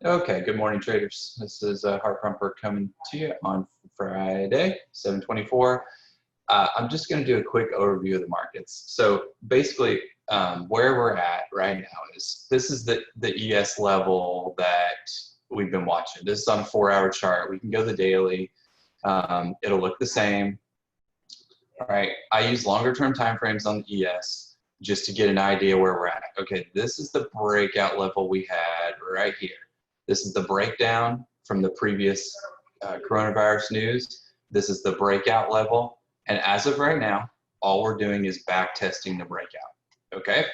Okay, good morning, traders. This is Hart Rumper coming to you on Friday, 7/24. I'm just going to do a quick overview of the markets. So basically, where we're at right now is this is the ES level that we've been watching. This is on a 4-hour chart. We can go the daily. It'll look the same. All right, I use longer term time frames on the ES just to get an idea where we're at. Okay, this is the breakout level we had right here. This is the breakdown from the previous coronavirus news. This is the breakout level. And as of right now, all we're doing is back testing the breakout. Okay,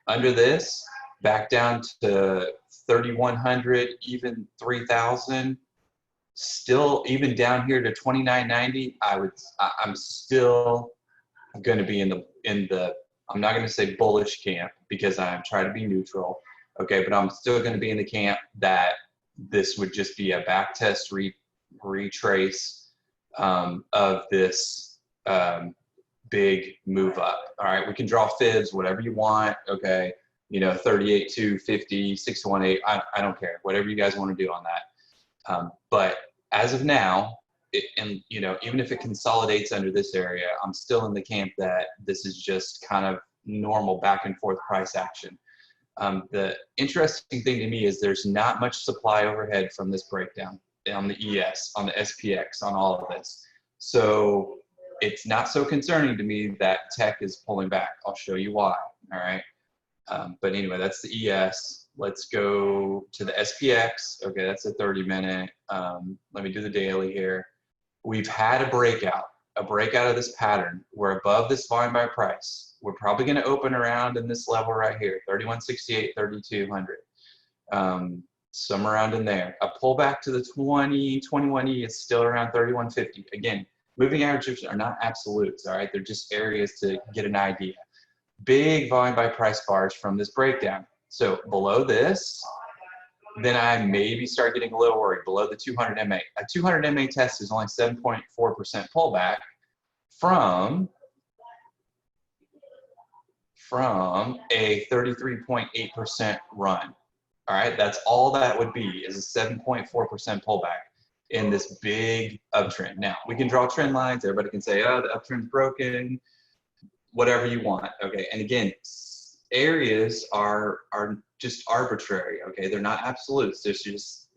under this, back down to 3,100, even 3,000. Still, even down here to 29.90, I'm still going to be in the I'm not going to say bullish camp because I'm trying to be neutral, okay, but I'm still going to be in the camp that this would just be a back test retrace of this big move up. All right, we can draw fibs, whatever you want, okay, 38 to 50, 618, I don't care, whatever you guys want to do on that. But as of now, and even if it consolidates under this area, I'm still in the camp that this is just kind of normal back and forth price action. The interesting thing to me is there's not much supply overhead from this breakdown on the ES, on the SPX, on all of this. So it's not so concerning to me that tech is pulling back. I'll show you why, all right? But anyway, that's the ES. Let's go to the SPX. Okay, that's a 30-minute. Let me do the daily here. We've had a breakout of this pattern. We're above this volume by price. We're probably going to open around in this level right here, 3168, 3200. Somewhere around in there. A pullback to the 21E is still around 3150. Again, moving averages are not absolutes, all right? They're just areas to get an idea. Big volume by price bars from this breakdown. So below this, then I maybe start getting a little worried. Below the 200 MA. A 200 MA test is only 7.4% pullback from a 33.8% run. All right, that's all that would be, is a 7.4% pullback in this big uptrend. Now, we can draw trend lines. Everybody can say, oh, the uptrend's broken, whatever you want. Okay, and again, areas are just arbitrary. Okay, they're not absolutes. There's just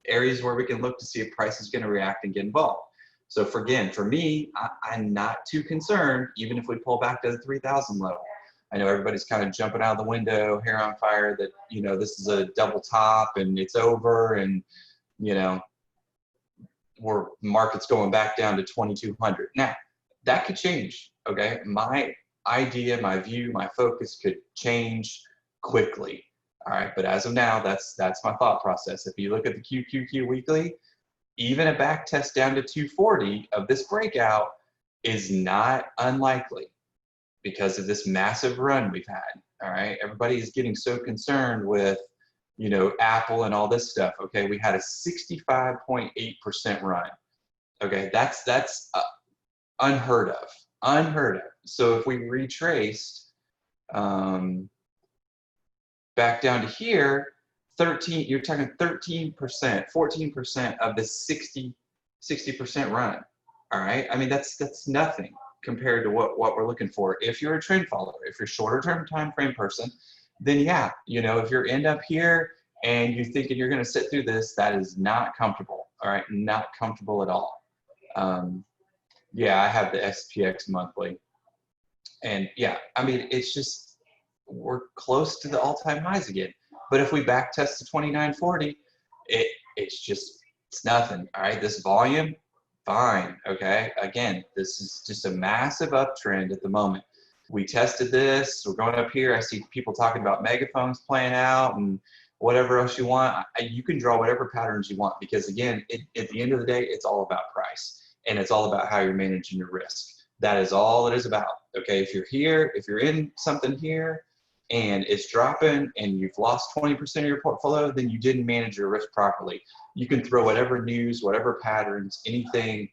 areas where we can look to see if price is going to react and get involved. So for me, I'm not too concerned, even if we pull back to the 3,000 level. I know everybody's kind of jumping out of the window, hair on fire, that this is a double top and it's over, and market's going back down to 2,200. Now that could change. Okay, my idea, my view, my focus could change quickly. All right, but as of now, that's my thought process. If you look at the QQQ weekly, even a back test down to 240 of this breakout is not unlikely because of this massive run we've had. All right, everybody is getting so concerned with Apple and all this stuff. Okay, we had a 65.8% run. Okay, that's unheard of. So if we retraced back down to here, 13, you're talking 13%, 14% of the 60% run. All right, I mean that's nothing compared to what we're looking for. If you're a trend follower, if you're a shorter term time frame person, then yeah, if you're end up here and you're thinking you're going to sit through this, that is not comfortable. All right, not comfortable at all. Yeah, I have the SPX monthly, and yeah, I mean it's just we're close to the all-time highs again. But if we back test to 29.40, it's nothing. All right, this volume, fine. Okay, again, this is just a massive uptrend at the moment. We tested this. We're going up here. I see people talking about megaphones playing out and whatever else you want. You can draw whatever patterns you want because again, at the end of the day, it's all about price. And it's all about how you're managing your risk. That is all it is about. Okay, if you're here, if you're in something here and it's dropping and you've lost 20% of your portfolio, then you didn't manage your risk properly. You can throw whatever news, whatever patterns, anything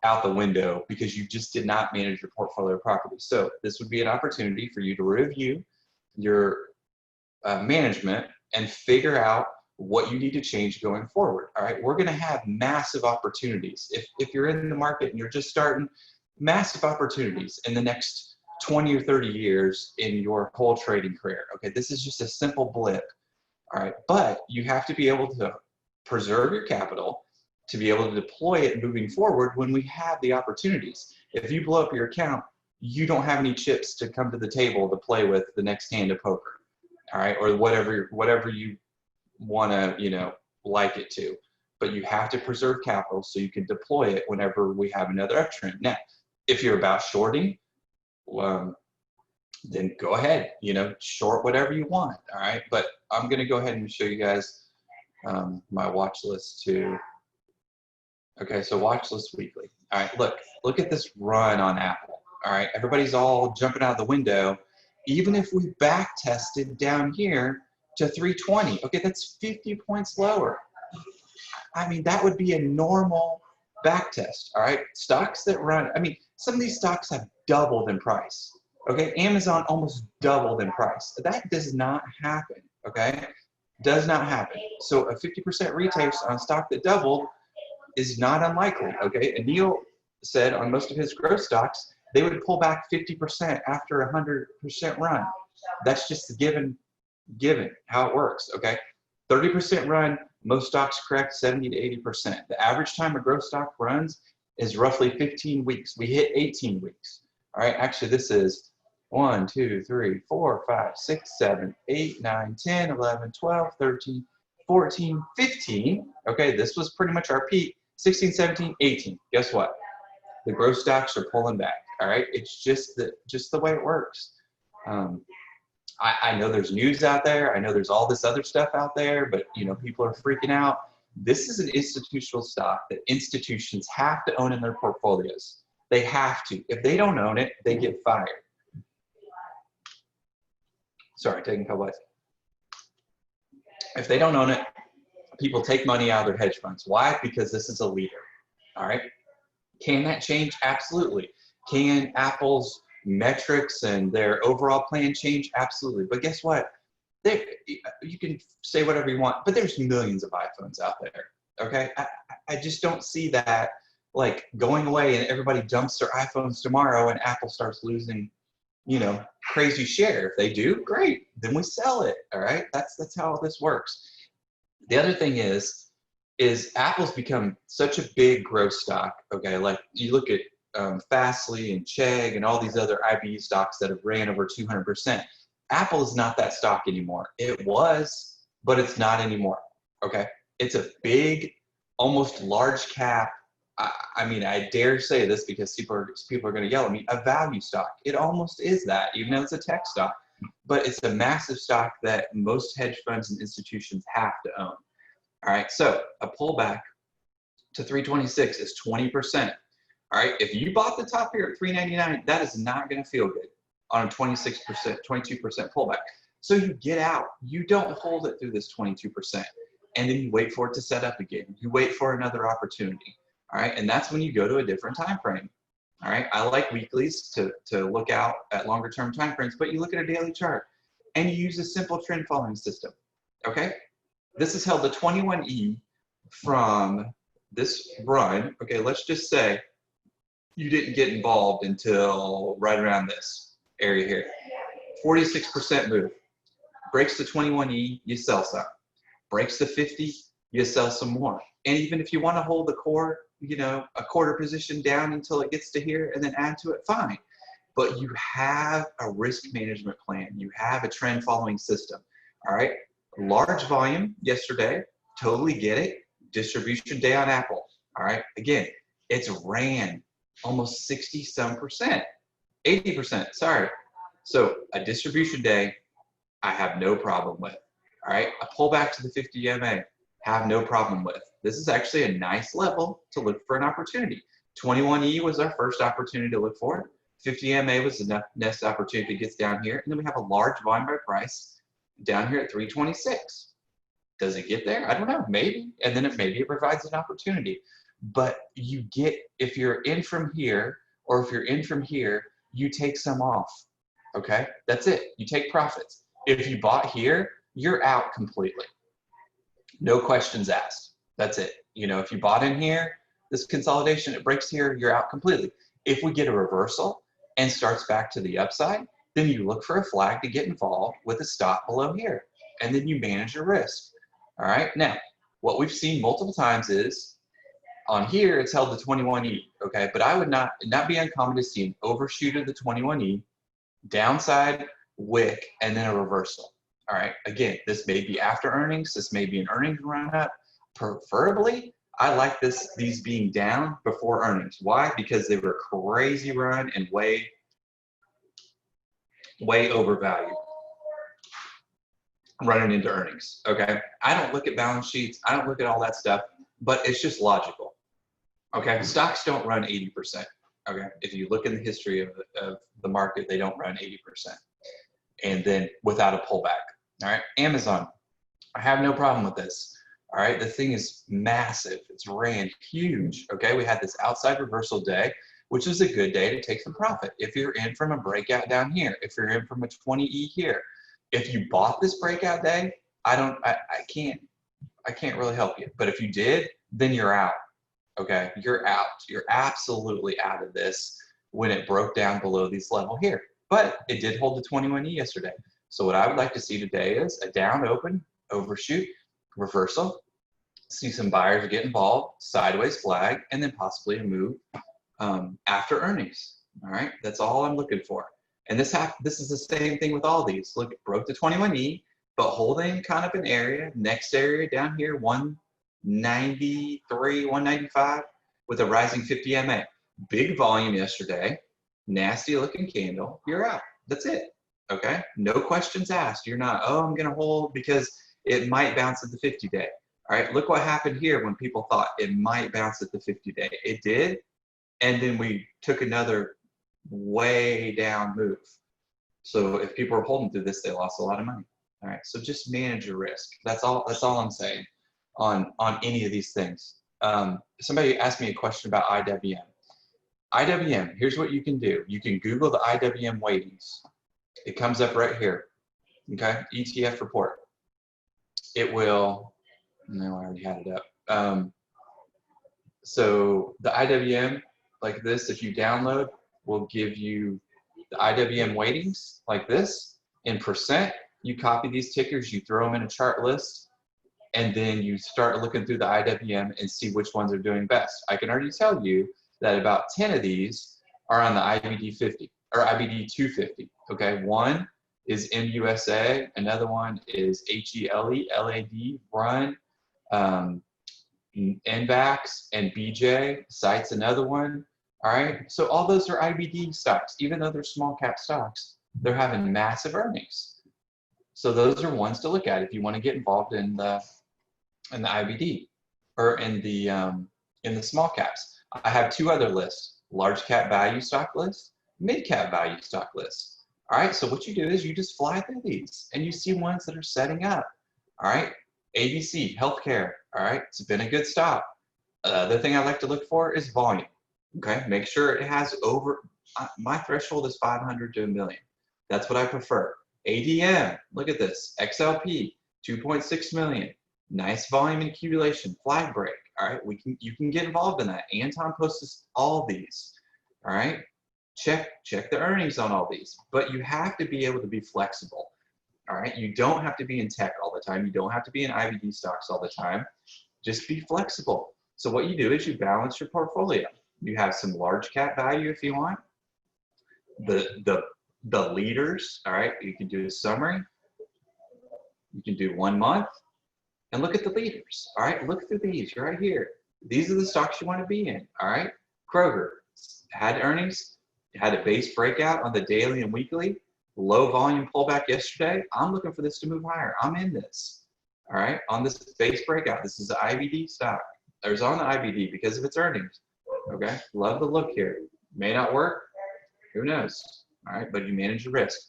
out the window because you just did not manage your portfolio properly. So this would be an opportunity for you to review your management and figure out what you need to change going forward. All right, we're going to have massive opportunities. If you're in the market and you're just starting, massive opportunities in the next 20 or 30 years in your whole trading career. Okay, this is just a simple blip. All right, but you have to be able to preserve your capital to be able to deploy it moving forward when we have the opportunities. If you blow up your account, you don't have any chips to come to the table to play with the next hand of poker. All right, or whatever you want to, you know, like it to. But you have to preserve capital so you can deploy it whenever we have another uptrend. Now, if you're about shorting, then go ahead, you know, short whatever you want. All right, but I'm going to go ahead and show you guys my watch list too. Okay, so watch list weekly. All right, look at this run on Apple. All right, everybody's all jumping out the window. Even if we back tested down here to 320, okay, that's 50 points lower. I mean, that would be a normal back test. All right, stocks that run, I mean, some of these stocks have doubled in price. Okay, Amazon almost doubled in price. That does not happen. Okay, does not happen. So a 50% retrace on a stock that doubled is not unlikely. Okay, and Neil said on most of his growth stocks, they would pull back 50% after a 100% run. That's just the given how it works. Okay, 30% run, most stocks correct 70 to 80%. The average time a growth stock runs is roughly 15 weeks. We hit 18 weeks. All right, actually this is 1, 2, 3, 4, 5, 6, 7, 8, 9, 10, 11, 12, 13, 14, 15. Okay, this was pretty much our peak. 16, 17, 18. Guess what? The growth stocks are pulling back. All right, it's just the way it works. I know there's news out there. I know there's all this other stuff out there, but you know, people are freaking out. This is an institutional stock that institutions have to own in their portfolios. They have to. If they don't own it, they get fired. Sorry, taking a couple bites. If they don't own it, people take money out of their hedge funds. Why? Because this is a leader. All right. Can that change? Absolutely. Can Apple's metrics and their overall plan change? Absolutely. But guess what? You can say whatever you want, but there's millions of iPhones out there. Okay. I just don't see that like going away and everybody dumps their iPhones tomorrow and Apple starts losing, you know, crazy share. If they do, great. Then we sell it. All right. That's how this works. The other thing is Apple's become such a big growth stock. Okay. Like you look at Fastly and Chegg and all these other IBE stocks that have ran over 200%. Apple is not that stock anymore. It was, but it's not anymore. Okay. It's a big, almost large cap. I mean, I dare say this because people are going to yell at me, a value stock. It almost is that, even though it's a tech stock, but it's a massive stock that most hedge funds and institutions have to own. All right. So a pullback to 326 is 20%. All right. If you bought the top here at 399, that is not going to feel good on a 26%, 22% pullback. So you get out. You don't hold it through this 22%. And then you wait for it to set up again. You wait for another opportunity. All right. And that's when you go to a different time frame. All right. I like weeklies to look out at longer term time frames, but you look at a daily chart and you use a simple trend following system. Okay. This is held the 21E from this run. Okay. Let's just say you didn't get involved until right around this area here. 46% move. Breaks the 21E, you sell some. Breaks the 50, you sell some more. And even if you want to hold the core, you know, a quarter position down until it gets to here and then add to it, fine. But you have a risk management plan. You have a trend following system. All right. Large volume yesterday. Totally get it. Distribution day on Apple. All right. Again, it's ran almost 60-some%, 80%, sorry. So a distribution day, I have no problem with. All right. A pullback to the 50 EMA, have no problem with. This is actually a nice level to look for an opportunity. 21E was our first opportunity to look for. 50 EMA was the next opportunity that gets down here. And then we have a large volume by price down here at 326. Does it get there? I don't know, maybe. And then maybe it provides an opportunity. But you get, if you're in from here, or if you're in from here, you take some off. Okay, that's it. You take profits. If you bought here, you're out completely. No questions asked. That's it. You know, if you bought in here, this consolidation, it breaks here, you're out completely. If we get a reversal and starts back to the upside, then you look for a flag to get involved with a stop below here. And then you manage your risk. All right. Now, what we've seen multiple times is on here, it's held the 21E. Okay. But I would not be uncommon to see an overshoot of the 21E, downside wick, and then a reversal. All right. Again, this may be after earnings. This may be an earnings run up. Preferably, I like these being down before earnings. Why? Because they were a crazy run and way overvalued running into earnings. Okay. I don't look at balance sheets. I don't look at all that stuff, but it's just logical. Okay. Stocks don't run 80%. Okay. If you look in the history of the market, they don't run 80%. And then without a pullback. All right. Amazon, I have no problem with this. All right. The thing is massive. It's ran huge. Okay. We had this outside reversal day, which is a good day to take some profit. If you're in from a breakout down here, if you're in from a 20E here, if you bought this breakout day, I can't really help you. But if you did, then you're out. Okay. You're out. You're absolutely out of this when it broke down below this level here. But it did hold the 21E yesterday. So what I would like to see today is a down open, overshoot, reversal, see some buyers get involved, sideways flag, and then possibly a move after earnings. All right, that's all I'm looking for. And this is the same thing with all these. Look, it broke the 21E, but holding kind of an area, next area down here, 193, 195, with a rising 50 MA. Big volume yesterday, nasty looking candle, you're out. That's it. Okay, no questions asked. You're not, oh, I'm gonna hold because it might bounce at the 50-day. All right, look what happened here when people thought it might bounce at the 50-day. It did, and then we took another way down move. So if people are holding through this, they lost a lot of money. All right, so just manage your risk. That's all I'm saying on any of these things. Somebody asked me a question about IWM. IWM, here's what you can do. You can Google the IWM weightings. It comes up right here. Okay, ETF report. It will, no, I already had it up. So the IWM, like this, if you download, will give you the IWM weightings like this in percent. You copy these tickers, you throw them in a chart list, and then you start looking through the IWM and see which ones are doing best. I can already tell you that about 10 of these are on the IBD 50 or IBD 250. Okay, one is MUSA, another one is HELE, LAD, Run, NVAX, and BJ. Cite's another one. All right, so all those are IBD stocks. Even though they're small cap stocks, they're having massive earnings. So those are ones to look at if you want to get involved in the IBD or in the small caps. I have two other lists: large cap value stock list, mid cap value stock list. All right, so what you do is you just fly through these and you see ones that are setting up. All right, ABC, healthcare. All right, it's been a good stock. The other thing I like to look for is volume. Okay, make sure it has over, my threshold is 500 to a million. That's what I prefer. ADM, look at this, XLP, 2.6 million. Nice volume accumulation, flag break. All right, you can get involved in that. Anton posts all these. All right, check the earnings on all these, but you have to be able to be flexible. All right, you don't have to be in tech all the time. You don't have to be in IBD stocks all the time. Just be flexible. So what you do is you balance your portfolio. You have some large cap value if you want. The leaders, all right, you can do a summary. You can do 1 month and look at the leaders. All right, look through these. You're right here. These are the stocks you want to be in. All right, Kroger had earnings, had a base breakout on the daily and weekly, low volume pullback yesterday. I'm looking for this to move higher. I'm in this. All right, on this base breakout. This is the IBD stock. There's on the IBD because of its earnings. Okay, love the look here. May not work. Who knows? All right, but you manage the risk.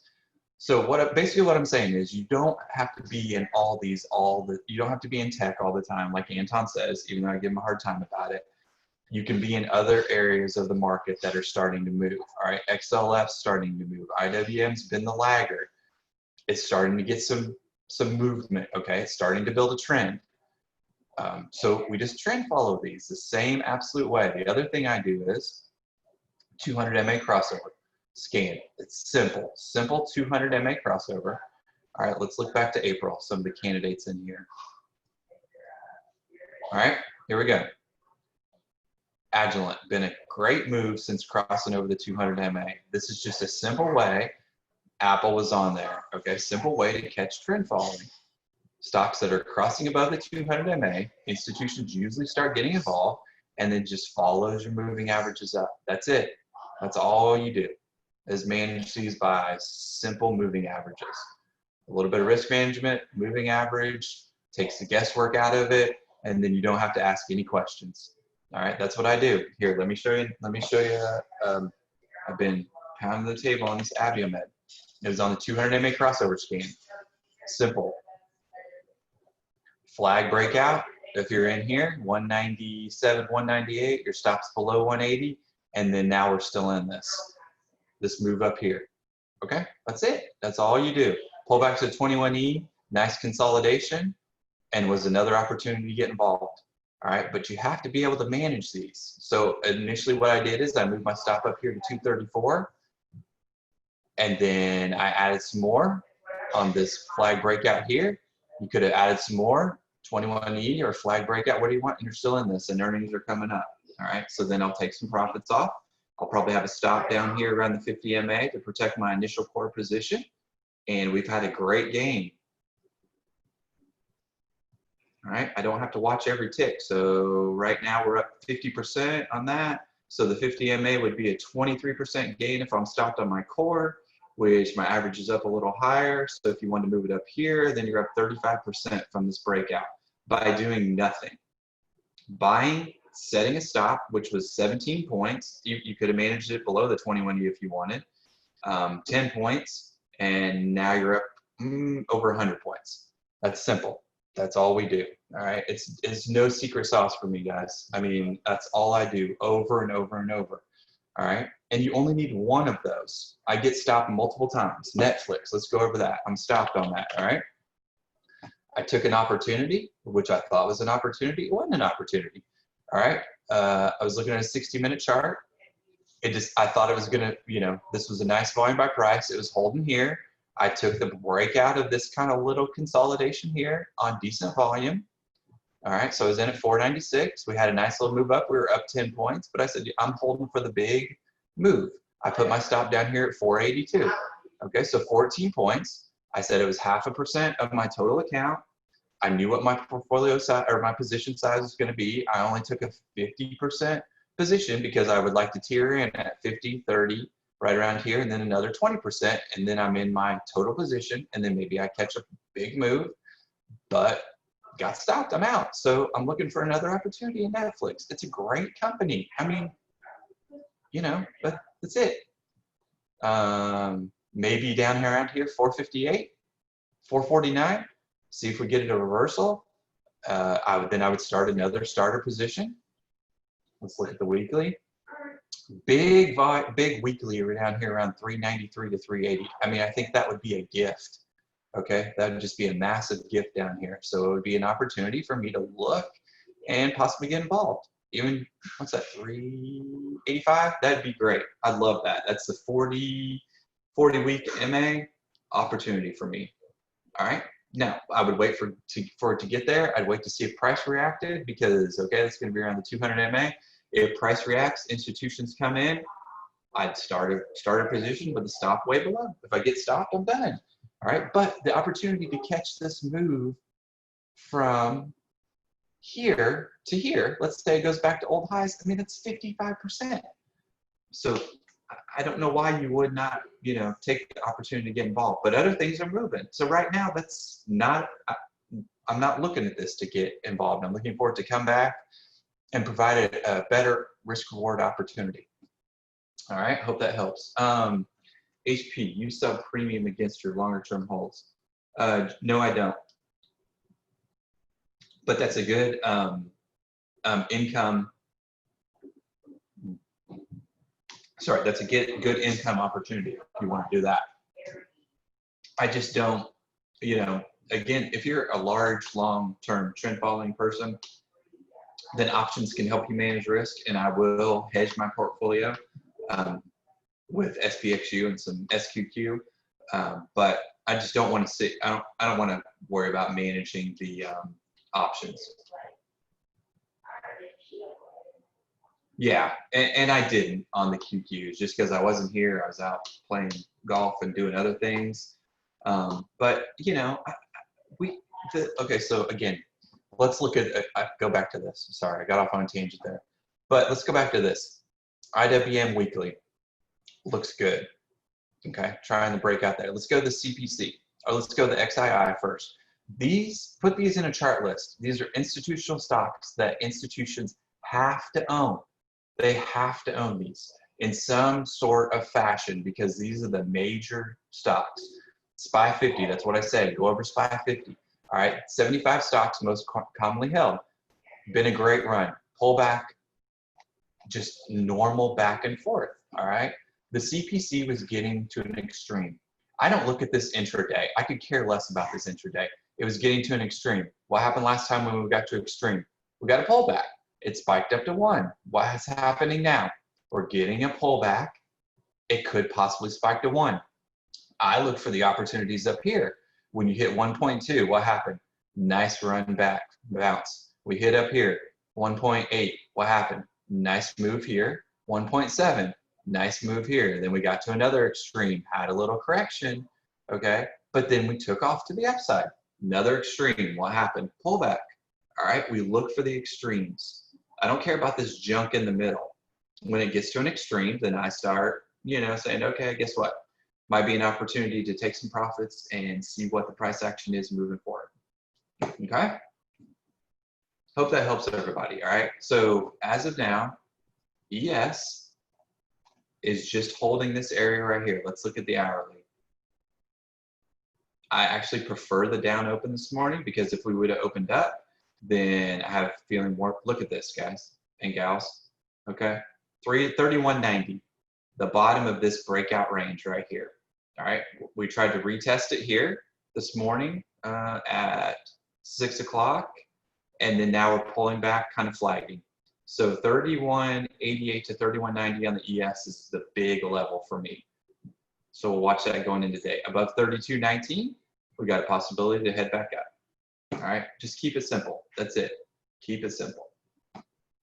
So basically what I'm saying is you don't have to be in you don't have to be in tech all the time, like Anton says, even though I give him a hard time about it. You can be in other areas of the market that are starting to move. All right, XLF's starting to move. IWM's been the laggard. It's starting to get some movement. Okay, it's starting to build a trend. So we just trend follow these the same absolute way. The other thing I do is 200 MA crossover scan. It's simple 200 MA crossover. All right, let's look back to April, some of the candidates in here. All right, here we go. Agilent, been a great move since crossing over the 200 MA. This is just a simple way. Apple was on there, okay? Simple way to catch trend following. Stocks that are crossing above the 200 MA, institutions usually start getting involved and then just follows your moving averages up. That's it. That's all you do is manage these by simple moving averages. A little bit of risk management, moving average, takes the guesswork out of it, and then you don't have to ask any questions. All right, that's what I do. Here, let me show you. I've been pounding the table on this Abiomed. It was on the 200 MA crossover scan. Simple. Flag breakout. If you're in here, 197, 198, your stop's below 180, and then now we're still in this move up here. Okay, that's it. That's all you do. Pull back to the 21E, nice consolidation, and was another opportunity to get involved. All right, but you have to be able to manage these. So initially what I did is I moved my stop up here to 234, and then I added some more on this flag breakout here. You could have added some more, 21E or flag breakout, what do you want? And you're still in this and earnings are coming up. All right, so then I'll take some profits off. I'll probably have a stop down here around the 50 MA to protect my initial core position. And we've had a great gain. All right, I don't have to watch every tick. So right now we're up 50% on that. So the 50 MA would be a 23% gain if I'm stopped on my core, which my average is up a little higher. So if you want to move it up here, then you're up 35% from this breakout by doing nothing. Buying, setting a stop, which was 17 points. You could have managed it below the 21E if you wanted. 10 points, and now you're up over 100 points. That's simple. That's all we do. All right. It's no secret sauce for me, guys. I mean, that's all I do over and over and over. All right. And you only need one of those. I get stopped multiple times. Netflix, let's go over that. I'm stopped on that. All right. I took an opportunity, which I thought was an opportunity. It wasn't an opportunity. All right. I was looking at a 60-minute chart. I thought it was going to, this was a nice volume by price. It was holding here. I took the breakout of this kind of little consolidation here on decent volume. All right, so I was in at 496. We had a nice little move up. We were up 10 points, but I said, I'm holding for the big move. I put my stop down here at 482. Okay, so 14 points. I said it was 0.5% of my total account. I knew what my portfolio size or my position size was going to be. I only took a 50% position because I would like to tier in at 50, 30, right around here, and then another 20%, and then I'm in my total position, and then maybe I catch a big move, but got stopped, I'm out. So I'm looking for another opportunity in Netflix. It's a great company. I mean, but that's it. Maybe down here around here, 458, 449. See if we get it a reversal. Then I would start another starter position. Let's look at the weekly. Big weekly around here around 393 to 380. I mean, I think that would be a gift. Okay, that would just be a massive gift down here. So it would be an opportunity for me to look and possibly get involved. Even, what's that, 385? That'd be great. I'd love that. That's the 40 week MA opportunity for me. All right. Now, I would wait for it to get there. I'd wait to see if price reacted because, okay, that's going to be around the 200 MA. If price reacts, institutions come in, I'd start a position with a stop way below. If I get stopped, I'm done. All right, but the opportunity to catch this move from here to here, let's say it goes back to old highs, I mean, it's 55%. So I don't know why you would not, take the opportunity to get involved, but other things are moving. So right now, I'm not looking at this to get involved. I'm looking for it to come back and provide a better risk reward opportunity. All right, hope that helps. HP, you sell premium against your longer term holds. No, I don't. But that's a good income. Sorry, that's a good income opportunity if you want to do that. I just don't, again, if you're a large, long-term trend following person, then options can help you manage risk, and I will hedge my portfolio with SPXU and some SQQ, but I just don't want to see. I don't want to worry about managing the options. Yeah, and I didn't on the QQs just because I wasn't here. I was out playing golf and doing other things. But you know, okay. So again, let's look at. I go back to this. Sorry, I got off on a tangent there. But let's go back to this. IWM weekly looks good. Okay, trying to break out there. Let's go to the CPC, or let's go to the XII first. Put these in a chart list. These are institutional stocks that institutions have to own. They have to own these in some sort of fashion because these are the major stocks. SPY 50, that's what I said. Go over SPY 50. All right, 75 stocks most commonly held. Been a great run. Pullback, just normal back and forth. All right. The CPC was getting to an extreme. I don't look at this intraday. I could care less about this intraday. It was getting to an extreme. What happened last time when we got to extreme? We got a pullback. It spiked up to 1. What is happening now? We're getting a pullback. It could possibly spike to 1. I look for the opportunities up here. When you hit 1.2, what happened? Nice run back, bounce. We hit up here, 1.8. What happened? Nice move here, 1.7. Nice move here. Then we got to another extreme, had a little correction, okay? But then we took off to the upside. Another extreme, what happened? Pullback. All right, we look for the extremes. I don't care about this junk in the middle. When it gets to an extreme, then I start, saying, okay, guess what? Might be an opportunity to take some profits and see what the price action is moving forward. Okay? Hope that helps everybody, all right? So as of now, ES is just holding this area right here. Let's look at the hourly. I actually prefer the down open this morning because if we would have opened up, then I have a feeling more. Look at this, guys and gals. Okay, 31.90, the bottom of this breakout range right here. All right, we tried to retest it here this morning at 6 o'clock, and then now we're pulling back, kind of flagging. So 31.88 to 31.90 on the ES is the big level for me. So we'll watch that going into day. Above 32.19, we got a possibility to head back up. All right, just keep it simple. That's it. Keep it simple.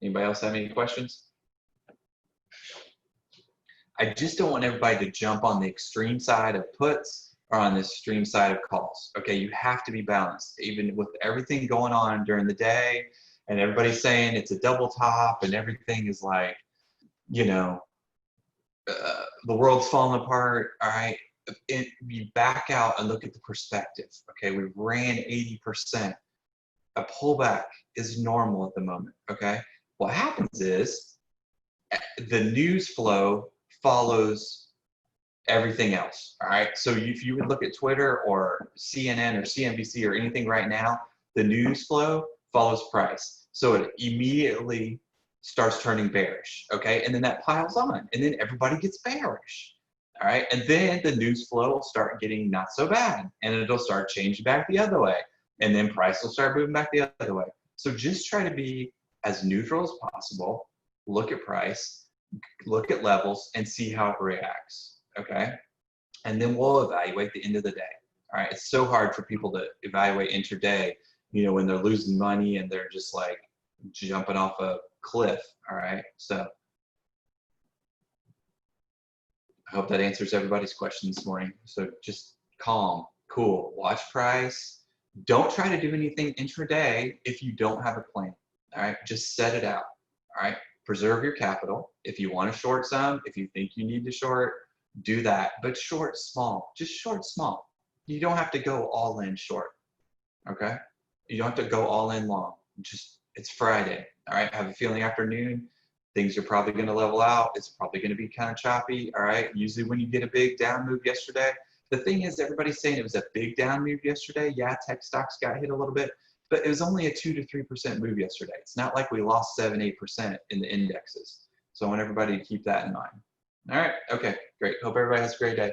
Anybody else have any questions? I just don't want everybody to jump on the extreme side of puts or on the extreme side of calls. Okay, you have to be balanced. Even with everything going on during the day and everybody's saying it's a double top and everything is like, the world's falling apart. All right, you back out and look at the perspective. Okay, we ran 80%. A pullback is normal at the moment. Okay, what happens is the news flow follows everything else. All right, so if you would look at Twitter or CNN or CNBC or anything right now, the news flow follows price. So it immediately starts turning bearish. Okay, and then that piles on, and then everybody gets bearish. All right, and then the news flow will start getting not so bad, and it'll start changing back the other way, and then price will start moving back the other way. So just try to be as neutral as possible. Look at price, look at levels, and see how it reacts. Okay, and then we'll evaluate the end of the day. All right, it's so hard for people to evaluate intraday, when they're losing money and they're just like jumping off a cliff. All right, so I hope that answers everybody's question this morning. So just calm, cool, watch price. Don't try to do anything intraday if you don't have a plan. All right, just set it out. All right, preserve your capital. If you want to short some, if you think you need to short, do that, but short small. Just short small. You don't have to go all in short. Okay, you don't have to go all in long. It's Friday. All right, have a feeling afternoon. Things are probably going to level out. It's probably going to be kind of choppy. All right. Usually when you get a big down move yesterday, the thing is everybody's saying it was a big down move yesterday. Yeah, tech stocks got hit a little bit, but it was only a 2 to 3% move yesterday. It's not like we lost 7-8% in the indexes. So I want everybody to keep that in mind. All right. Okay, great. Hope everybody has a great day.